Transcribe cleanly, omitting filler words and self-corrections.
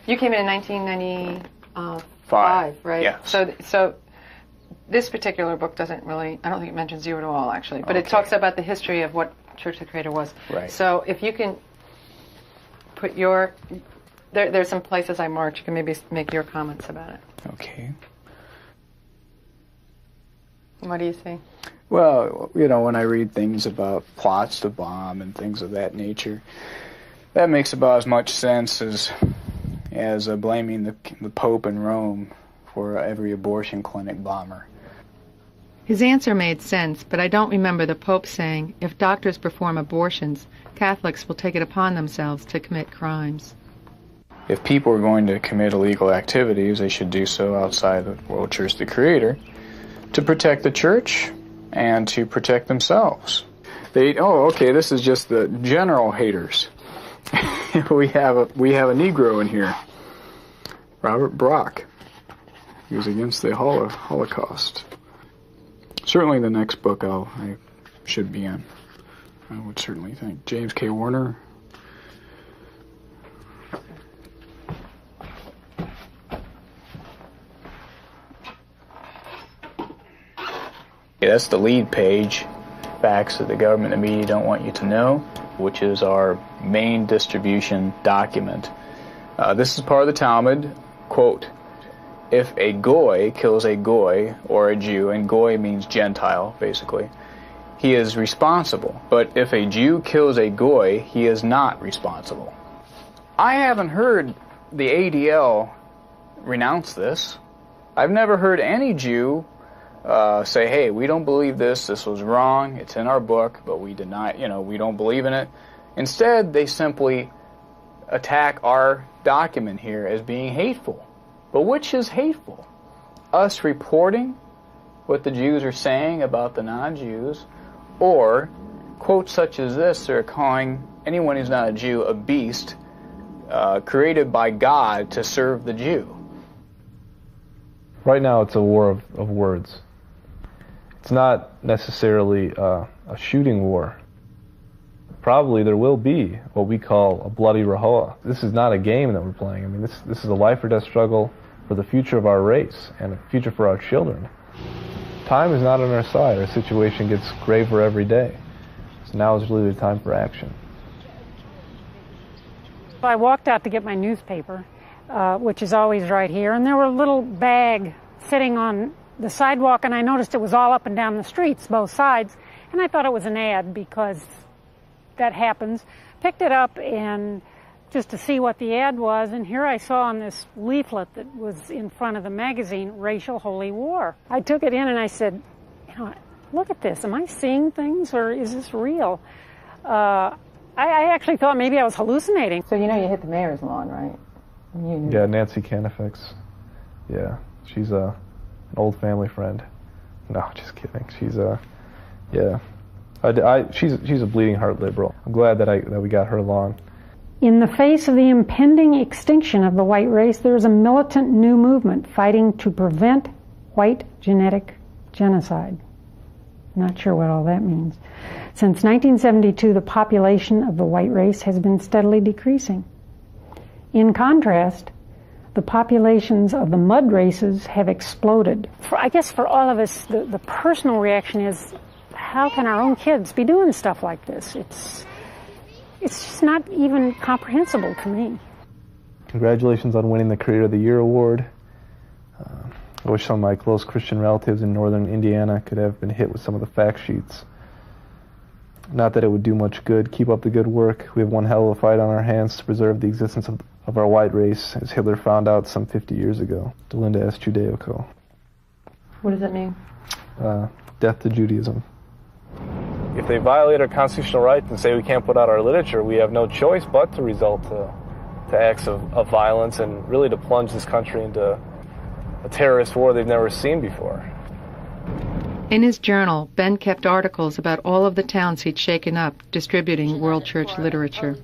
You came in 1995, right? Yeah. So this particular book doesn't really, I don't think it mentions you at all, actually, but it talks about the history of what Church of the Creator was. Right. So if you can put your, there's some places I marked, you can maybe make your comments about it. Okay. What do you see? Well, you know, when I read things about plots to bomb and things of that nature, that makes about as much sense as blaming the Pope in Rome for every abortion clinic bomber. His answer made sense, but I don't remember the Pope saying, if doctors perform abortions, Catholics will take it upon themselves to commit crimes. If people are going to commit illegal activities, they should do so outside the World Church of the Creator to protect the Church and to protect themselves. This is just the general haters. we have a Negro in here, Robert Brock. He was against the Holocaust. Certainly the next book I should be in, I would certainly think. James K. Warner. Yeah, that's the lead page, facts that the government and media don't want you to know, which is our main distribution document. This is part of the Talmud, quote, if a goy kills a goy or a Jew, and goy means Gentile, basically, he is responsible. But if a Jew kills a goy, he is not responsible. I haven't heard the ADL renounce this. I've never heard any Jew say, hey, we don't believe this was wrong, it's in our book, but we deny, we don't believe in it. Instead, they simply attack our document here as being hateful. But which is hateful? Us reporting what the Jews are saying about the non-Jews, or quotes such as this, they're calling anyone who's not a Jew a beast created by God to serve the Jew. Right now it's a war of words. It's not necessarily a shooting war. Probably there will be what we call a bloody Rahoah. This is not a game that we're playing. I mean, this is a life or death struggle for the future of our race and the future for our children. Time is not on our side. Our situation gets graver every day. So now is really the time for action. I walked out to get my newspaper, which is always right here, and there were a little bag sitting on the sidewalk, and I noticed it was all up and down the streets, both sides, and I thought it was an ad because that happens. Picked it up and just to see what the ad was, and here I saw on this leaflet that was in front of the magazine, Racial Holy War. I took it in and I said, look at this. Am I seeing things or is this real? I actually thought maybe I was hallucinating. So you hit the mayor's lawn, right? Yeah, Nancy Canifex. Yeah, she's an old family friend. No, just kidding. She's she's a bleeding heart liberal. I'm glad that we got her along. In the face of the impending extinction of the white race, there is a militant new movement fighting to prevent white genetic genocide. Not sure what all that means. Since 1972, the population of the white race has been steadily decreasing. In contrast, the populations of the mud races have exploded. I guess for all of us, the personal reaction is, how can our own kids be doing stuff like this? It's just not even comprehensible to me. Congratulations on winning the Creator of the Year award. I wish some of my close Christian relatives in northern Indiana could have been hit with some of the fact sheets. Not that it would do much good. Keep up the good work. We have one hell of a fight on our hands to preserve the existence of our white race, as Hitler found out some 50 years ago. Delinda S. Judaico. What does that mean? Death to Judaism. If they violate our constitutional rights and say we can't put out our literature, we have no choice but to resort to acts of violence and really to plunge this country into a terrorist war they've never seen before. In his journal, Ben kept articles about all of the towns he'd shaken up, distributing World Church literature.